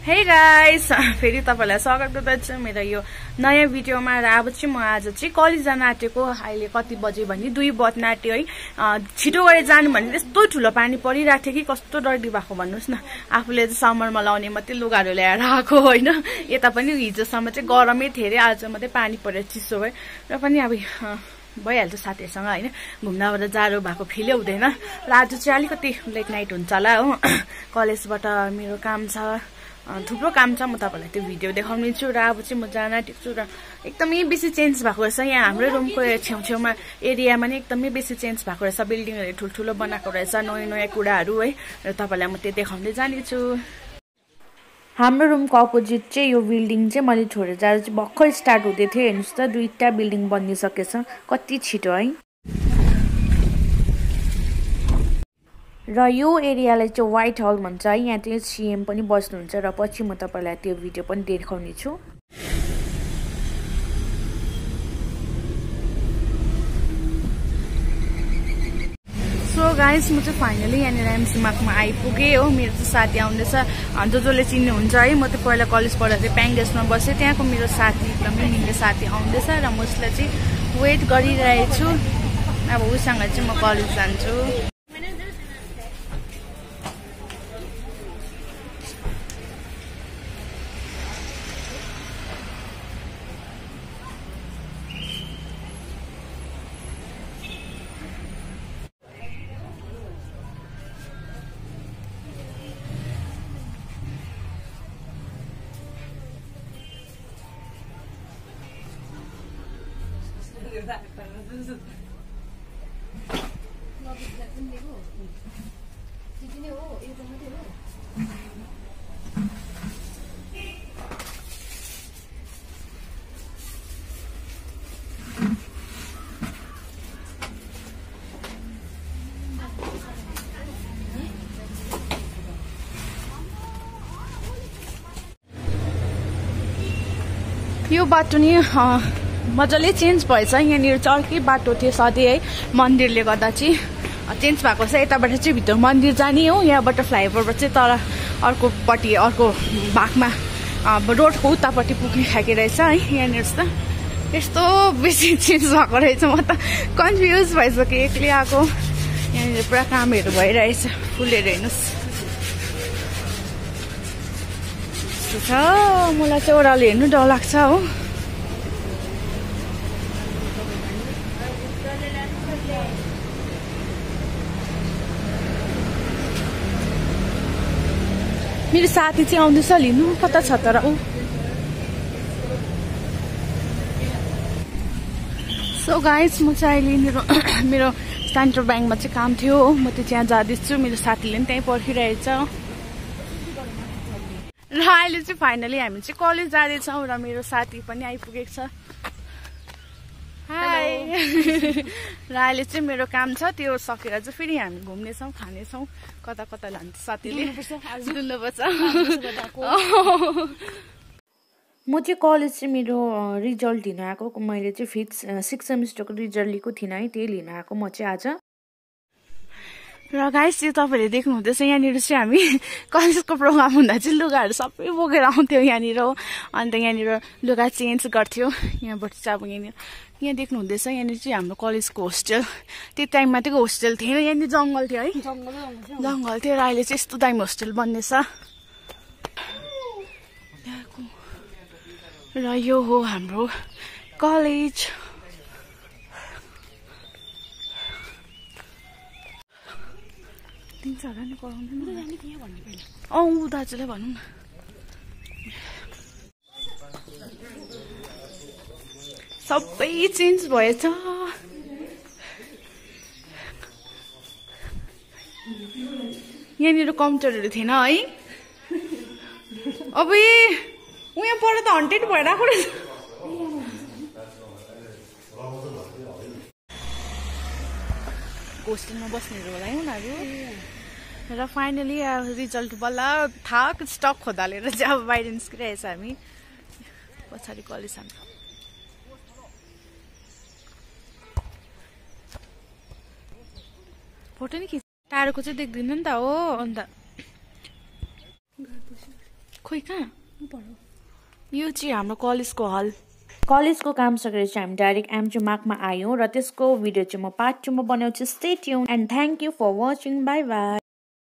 Hey guys, फेरि तपाईलाई स्वागत गर्दछु मेरो यो नयाँ भिडियोमा। र अब चाहिँ म आज चाहिँ कलेज जान आँटेको। अहिले कति बजे भने 2 बज्न आँट्यो है। छिटो गरे जानु भने त्यस्तो ठुलो पानी परिरहेको थियो कि कस्तो डरडी भएको भन्नुस् न। आफूले चाहिँ समरमा लाउने मात्रै लुगाहरू ल्याएर आएको होइन। यता पनि हिजोसम्म चाहिँ गरमै थियो अरे, आज मात्रै पानी परेर चिसो भयो। र पनि अब भइहाल्छ साथीहरूसँग होइन। घुम्नबाट जाडो भएको फिलै हुँदैन। र आज चाहिँ अलिकति लेट नाइट हुन्छ होला हो। कलेजबाट मेरो काम छ, थुप्रो काम छ। म तपाईलाई त्यो भिडियो देखाउने छु। र अब चाहिँ म जान आँटेको छु। र एकदमै बेसी चेन्ज भएको रहेछ यहाँ हाम्रो रुमको छेउछेउमा एरियामा नि एकदमै बेसी चेन्ज भएको रहेछ। बिल्डिङहरू ठुल्ठुलो बनाएको रहेछ, नयाँ नयाँ कुराहरू है। र तपाईलाई म त्यो देखाउँदै जानेछु। हाम्रो रुमको अपोजिट चाहिँ यो बिल्डिङ चाहिँ मैले छोडेर जाँदा चाहिँ भर्खर स्टार्ट हुँदै थियो। हेर्नुहोस् त 2टा बिल्डिङ बनिसकेछ, कति छिटो है। र यो एरियालाई चाहिँ व्हाइट हल भन्छ है। यहाँ चाहिँ सीएम पनि बस्नुहुन्छ। र पछि म तपाईलाई त्यो भिडियो पनि देखाउने छु। सो गाइस, म चाहिँ फाइनली यहाँनिर एमसी मार्कमा आइपुगेँ हो। मेरो चाहिँ साथी आउँदैछ, जसले चिन्नुहुन्छ है। म चाहिँ पहिला कलेज पढ्दा चाहिँ प्याङगेसमा बसेँ। त्यहाँको मेरो साथी एकदमै मिल्ने साथी आउँदैछ। र म उसलाई चाहिँ वेट गरिरहेको छु। अब उसँग चाहिँ म कलेज जान्छु। यो बाटो नि मजाले चेन्ज भएछ। यहाँनिर चाहिँ अर्कै बाटो थियो सधैँ है। मन्दिरले गर्दा चाहिँ चेन्ज भएको छ। यताबाट चाहिँ भित्र मन्दिर जाने हो। यहाँबाट फ्लाइओभरबाट चाहिँ तर अर्कोपट्टि अर्को भागमा रोडको उतापट्टि पुग्ने खाके रहेछ है। यहाँनिर त यस्तो बेसी चेन्ज भएको रहेछ। म त कन्फ्युज भइसकेँ एक्लै आएको। यहाँनिर पुरा कामहरू भइरहेछ। फुलहरू हेर्नुहोस् छ। मलाई चाहिँ ओह्रालो हेर्नु डर लाग्छ हो। मेरो साथी चाहिँ आउँदैछ लिनु, कता छ तर ऊ। सो गाइस, म चाहिँ अहिले मेरो सेन्ट्रल ब्याङ्कमा चाहिँ काम थियो हो। म चाहिँ त्यहाँ जाँदैछु। मेरो साथीले पनि त्यहीँ पर्खिरहेछ। र अहिले चाहिँ फाइनली हामी चाहिँ कलेज जाँदैछौँ। र मेरो साथी पनि आइपुगेको छ। हाई। र अहिले चाहिँ मेरो काम छ, त्यो सकेर चाहिँ फेरि हामी घुम्नेछौँ, खानेछौँ। कता कता लान्छ साथीले, डुल्नुपर्छ। म चाहिँ कलेज चाहिँ मेरो रिजल्ट लिन आएको। मैले चाहिँ 6th सेमिस्टरको रिजल्ट लिएको थिइनँ है, त्यही लिन आएको म चाहिँ आज। र गाइस, चाहिँ तपाईँले देख्नुहुँदैछ यहाँनिर चाहिँ हामी कलेजको प्रोग्राम हुँदा चाहिँ लुगाहरू सबै बोकेर आउँथ्यौँ यहाँनिर हो। अन्त यहाँनिर लुगा चेन्ज गर्थ्यो। यहाँबाट चाहिँ अब यहाँ देख्नुहुँदैछ यहाँनिर चाहिँ हाम्रो कलेजको होस्टेल। त्यो टाइममा चाहिँ होस्टेल थिएन, यहाँनिर जङ्गल थियो है। जङ्गल थियो। र अहिले चाहिँ यस्तो दामी होस्टेल बन्नेछ। र यो हो हाम्रो कलेज। दिन्छ होला नि कराउनु। ऊ दाजुलाई भनौँ न। सबै चेन्ज भएछ। यहाँनिर कम्प्युटरहरू थिएन है। अब उहाँ पर त हन्टेड भइरहेको रहेछ। होस्टेलमा बस्नेहरू होला है उनीहरू। र फाइनली रिजल्ट बल्ल थाहा स्टक खोदालेर चाहिँ अब बाहिर निस्किरहेछ हामी। पछाडि कलेज हाम्रो फोटो नि खिच। टाढोको चाहिँ देख्दिनँ नि त हो। अन्त खोइ कहाँ यो चाहिँ हाम्रो कलेजको हल कलेजको काम सकेर चाहिँ हामी डाइरेक्ट एमजी मार्कमा आयौँ र त्यसको भिडियो चाहिँ म पार्ट 2 मा बनाउँछु stay tuned and thank you for watching bye by